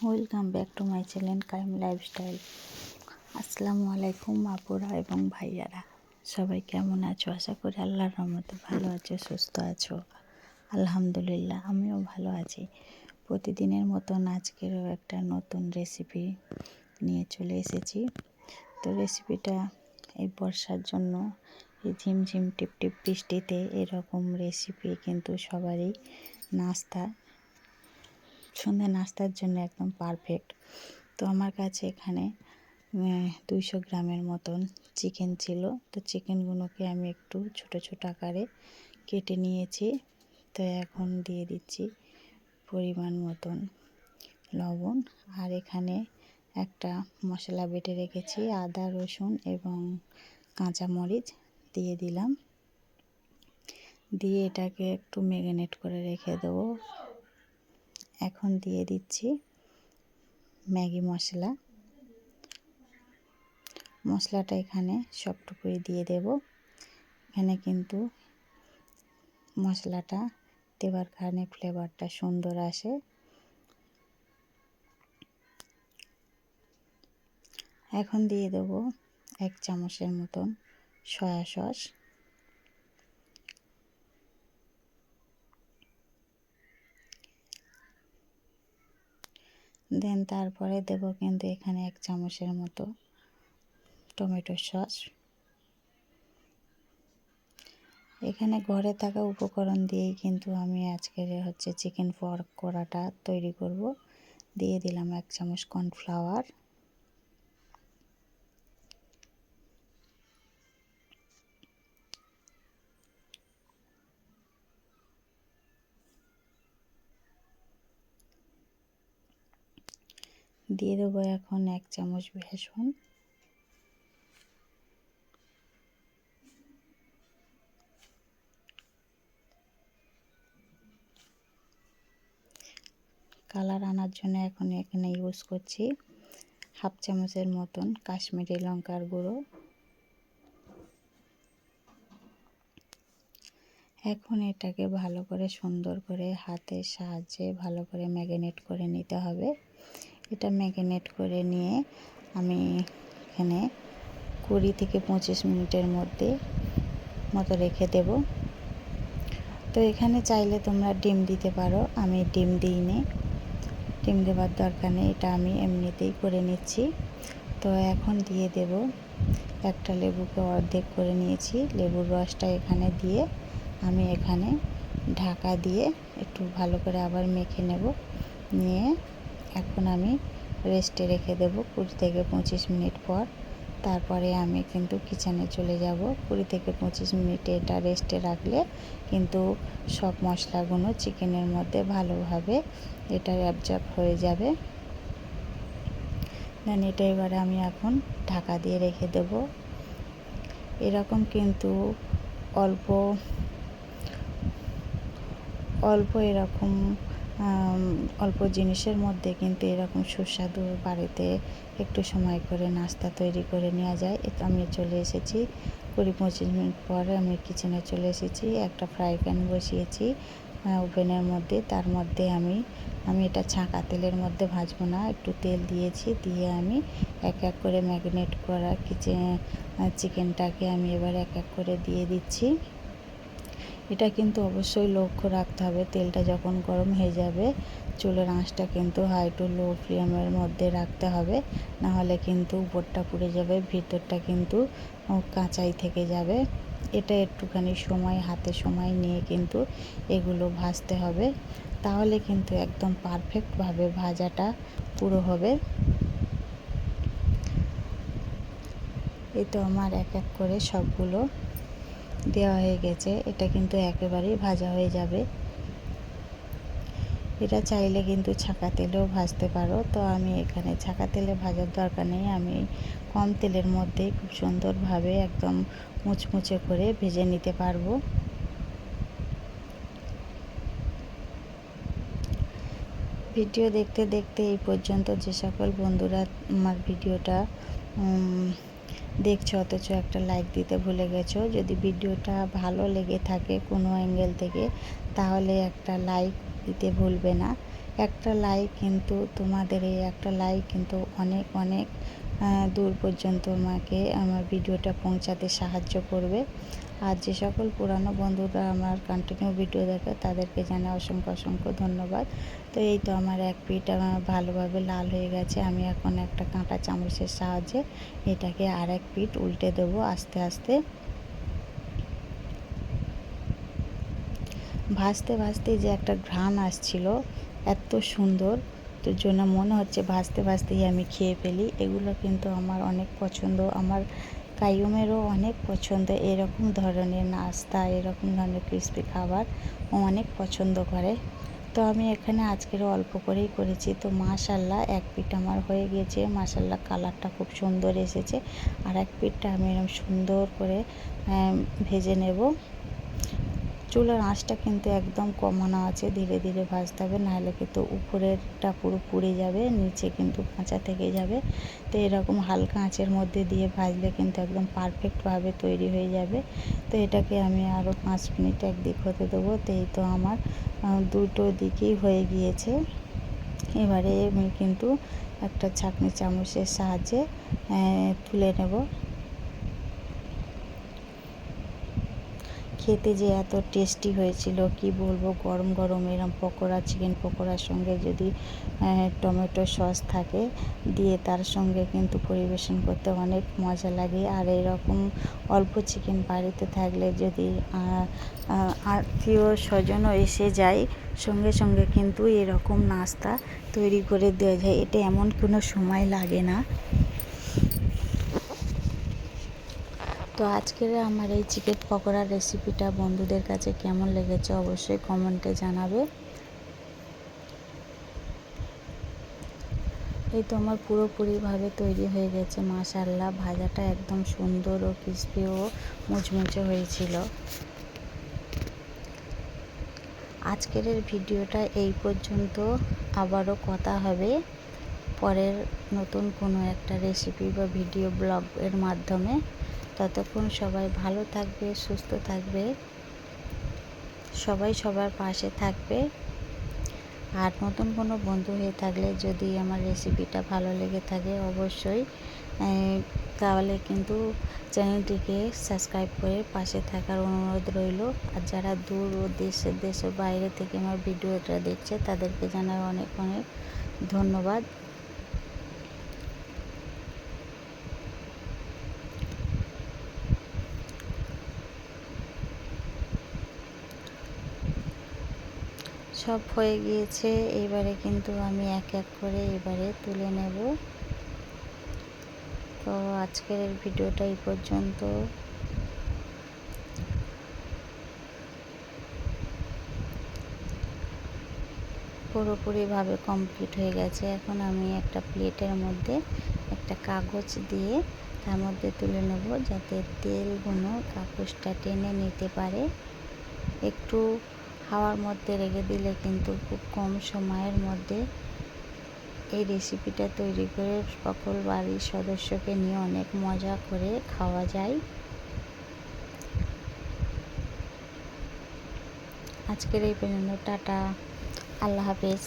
Welcome back to my channel Qayyim lifestyle. আসসালামু আলাইকুম আপুরা এবং ভাইয়ারা, সবাই কেমন আছো? আশা করি আল্লাহর রহমতে ভালো আছো, সুস্থ আছো। আলহামদুলিল্লাহ, আমিও ভালো আছি। প্রতিদিনের মতন আজকেরও একটা নতুন রেসিপি নিয়ে চলে এসেছি। তো রেসিপিটা এই বর্ষার জন্য, এই ঝিমঝিম টিপটিপ বৃষ্টিতে এরকম রেসিপি কিন্তু সবারই সন্ধ্যা নাস্তার জন্য একদম পারফেক্ট। তো আমার কাছে এখানে 200 গ্রামের মতন চিকেন ছিল। তো চিকেনগুলোকে আমি একটু ছোট ছোট আকারে কেটে নিয়েছি। তো এখন দিয়ে দিচ্ছি পরিমাণ মতন লবণ। আর এখানে একটা মশলা বেটে রেখেছি, আদা রসুন এবং কাঁচামরিচ দিয়ে দিলাম। দিয়ে এটাকে একটু ম্যারিনেট করে রেখে দেবো। এখন দিয়ে দিচ্ছি ম্যাগি মশলাটা এখানে সবটুকুই দিয়ে দেব। এখানে কিন্তু মশলাটা দেওয়ার কারণে ফ্লেভারটা সুন্দর আসে। এখন দিয়ে দেব 1 চামচের মতন সয়া সস। দেন তারপরে দেব কিন্তু এখানে 1 চামচের মতো টমেটো সস। এখানে ঘরে থাকা উপকরণ দিয়েই কিন্তু আমি আজকের চিকেন পকোড়াটা তৈরি করব। দিয়ে দিলাম 1 চামচ কর্নফ্লাওয়ার। দিয়ে দেবো এখন 1 চামচ বেসন। কালার আনার জন্য এখন এখানে ইউজ করছি 1/2 চামচের মতন কাশ্মীরি লঙ্কার গুঁড়ো। এখন এটাকে ভালো করে সুন্দর করে হাতের সাহায্যে ভালো করে ম্যারিনেট করে নিতে হবে। এটা ম্যারিনেট করে নিয়ে আমি এখানে 20 থেকে 25 মিনিটের মতো রেখে দেব। তো এখানে চাইলে তোমরা ডিম দিতে পারো, আমি ডিম দিইনি, ডিম দেওয়ার দরকার নেই, এটা আমি এমনিতেই করে নিচ্ছি। তো এখন দিয়ে দেব একটা লেবুকে অর্ধেক করে নিয়েছি, লেবুর রসটা এখানে দিয়ে আমি এখানে ঢাকা দিয়ে একটু ভালো করে আবার মেখে নেব। নিয়ে এখন আমি রেস্টে রেখে দেব 20 থেকে 25 মিনিট পর। তারপরে আমি কিন্তু কিচেনে চলে যাব। 20 থেকে 25 মিনিটে এটা রেস্টে রাখলে কিন্তু সব মশলাগুলো চিকেনের মধ্যে ভালোভাবে এটা অ্যাবজর্ব হয়ে যাবে। দেন এটা এবারে আমি এখন ঢাকা দিয়ে রেখে দেব। এরকম কিন্তু অল্প এরকম অল্প জিনিসের মধ্যে কিন্তু এরকম সুস্বাদু বাড়িতে একটু সময় করে নাস্তা তৈরি করে নেওয়া যায়। এটা আমি চলে এসেছি 20-25 মিনিট পরে আমি কিচেনে চলে এসেছি। একটা ফ্রাই প্যান বসিয়েছি ওভেনের মধ্যে। তার মধ্যে আমি এটা ছাঁকা তেলের মধ্যে ভাজবো না, একটু তেল দিয়েছি। দিয়ে আমি এক এক করে ম্যারিনেট করা চিকেনটাকে আমি এবার এক এক করে দিয়ে দিচ্ছি। এটা কিন্তু অবশ্যই লক্ষ্য রাখতে হবে, তেলটা যখন গরম হয়ে যাবে চুলের আঁচটা কিন্তু হাই টু লো ফ্লেমের মধ্যে রাখতে হবে, না হলে কিন্তু উপরটা পুড়ে যাবে, ভিতরটা কিন্তু কাঁচাই থেকে যাবে। এটা একটুখানি হাতে সময় নিয়ে কিন্তু এগুলো ভাজতে হবে, তাহলে কিন্তু একদম পারফেক্টভাবে ভাজাটা পুরো হবে। এই তো আমার এক এক করে সবগুলো দেওয়া হয়ে গেছে। এটা কিন্তু একেবারেই ভাজা হয়ে যাবে। এটা চাইলে কিন্তু ছাঁকা তেলেও ভাজতে পারো। তো আমি এখানে ছাঁকা তেলে ভাজার দরকার নেই, আমি কম তেলের মধ্যেই খুব সুন্দরভাবে একদম মুচমুচে করে ভেজে নিতে পারবো। ভিডিও দেখতে দেখতে এই পর্যন্ত যে সকল বন্ধুরা আমার ভিডিওটা দেখছো অথচ একটা লাইক দিতে ভুলে গেছো, যদি ভিডিওটা ভালো লেগে থাকে কোনো অ্যাঙ্গেল থেকে, তাহলে একটা লাইক দিতে ভুলবে না। একটা লাইক কিন্তু, তোমাদের এই একটা লাইক কিন্তু অনেক অনেক দূর পর্যন্ত আমাকে আমার ভিডিওটা পৌঁছাতে সাহায্য করবে। আর যে সকল পুরানো বন্ধুরা আমার কন্টিনিউ ভিডিও দেখে তাদেরকে জানাই অসংখ্য অসংখ্য ধন্যবাদ। তো এই তো আমার এক পিঠ আমার ভালোভাবে লাল হয়ে গেছে। আমি এখন একটা কাঁটা চামচের সাহায্যে এটাকে আর এক পিঠ উল্টে দেবো আস্তে আস্তে। ভাজতে ভাজতে যে একটা ঘ্রাণ আসছিল এত সুন্দর, তো জন্য মনে হচ্ছে ভাজতে ভাজতেই আমি খেয়ে ফেলি। এগুলো কিন্তু আমার অনেক পছন্দ, আমার কাইয়ুমেরও অনেক পছন্দ। এরকম ধরনের নাস্তা, এরকম ধরনের ক্রিস্পি খাবার ও অনেক পছন্দ করে। তো আমি এখানে আজকের অল্প করেই করেছি। তো মাশাল্লাহ এক পিঠ আমার হয়ে গিয়েছে, মাশাল্লাহ কালারটা খুব সুন্দর এসেছে। আর এক পিঠটা আমি এরকম সুন্দর করে ভেজে নেব। চুলার আঁচটা কিন্তু একদম কমানো আছে, ধীরে ধীরে ভাজতে হবে, নাহলে কিন্তু উপরেরটা পুরো পুড়ে যাবে, নিচে কিন্তু কাঁচা থেকে যাবে। তো এরকম হালকা আঁচের মধ্যে দিয়ে ভাজলে কিন্তু একদম পারফেক্টভাবে তৈরি হয়ে যাবে। তো এটাকে আমি আরও 5 মিনিট একদিক হতে দেবো। তো এই তো আমার দুটো দিকেই হয়ে গিয়েছে। এবারে আমি কিন্তু একটা ছাঁকনি চামচের সাহায্যে তুলে নেব। খেতে যে এত টেস্টি হয়েছিল কি বলবো, গরম গরম এরম পকোড়া, চিকেন পকোড়ার সঙ্গে যদি টমেটো সস থাকে দিয়ে তার সঙ্গে কিন্তু পরিবেশন করতে অনেক মজা লাগে। আর এরকম অল্প চিকেন বাড়িতে থাকলে যদি আত্মীয় স্বজনও এসে যায়, সঙ্গে সঙ্গে কিন্তু এরকম নাস্তা তৈরি করে দেওয়া যায়। এটা এমন কোনো সময় লাগে না। তো আজকের আমার এই চিকেন পকোড়ার রেসিপিটা বন্ধুদের কাছে কেমন লেগেছে অবশ্যই কমেন্টে জানাবে। এই তো আমার পুরোপুরিভাবে তৈরি হয়ে গেছে মাশাআল্লাহ। ভাজাটা একদম সুন্দর ও ক্রিস্পি ও মুচমুচে হয়েছিল। আজকের ভিডিওটা এই পর্যন্ত, আবারও কথা হবে পরের নতুন কোনো একটা রেসিপি বা ভিডিও ব্লগের মাধ্যমে। ততক্ষণ সবাই ভালো থাকবে, সুস্থ থাকবে, সবাই সবার পাশে থাকবে। আর নতুন কোনো বন্ধু হয়ে থাকলে যদি আমার রেসিপিটা ভালো লেগে থাকে অবশ্যই তাহলে কিন্তু চ্যানেলটিকে সাবস্ক্রাইব করে পাশে থাকার অনুরোধ রইল। আর যারা দূর ও দেশের বাইরে থেকে আমার ভিডিওটা দেখছে তাদেরকে জানাই অনেক অনেক ধন্যবাদ। সব হয়ে গিয়েছে, এবারে কিন্তু আমি এক এক করে এবারে তুলে নেব। তো আজকের ভিডিওটা এই পর্যন্ত। পুরোপুরিভাবে কমপ্লিট হয়ে গেছে। এখন আমি একটা প্লেটের মধ্যে একটা কাগজ দিয়ে তার মধ্যে তুলে নেব, যাতে তেলগুলো কাগজটা টেনে নিতে পারে। একটু হাওয়ার মধ্যে রেখে দিলে কিন্তু খুব কম সময়ের মধ্যে এই রেসিপিটা তৈরি করে সকল বাড়ির সদস্যকে নিয়ে অনেক মজা করে খাওয়া যায়। আজকের এই পর্যন্ত, টাটা, আল্লাহ হাফেজ।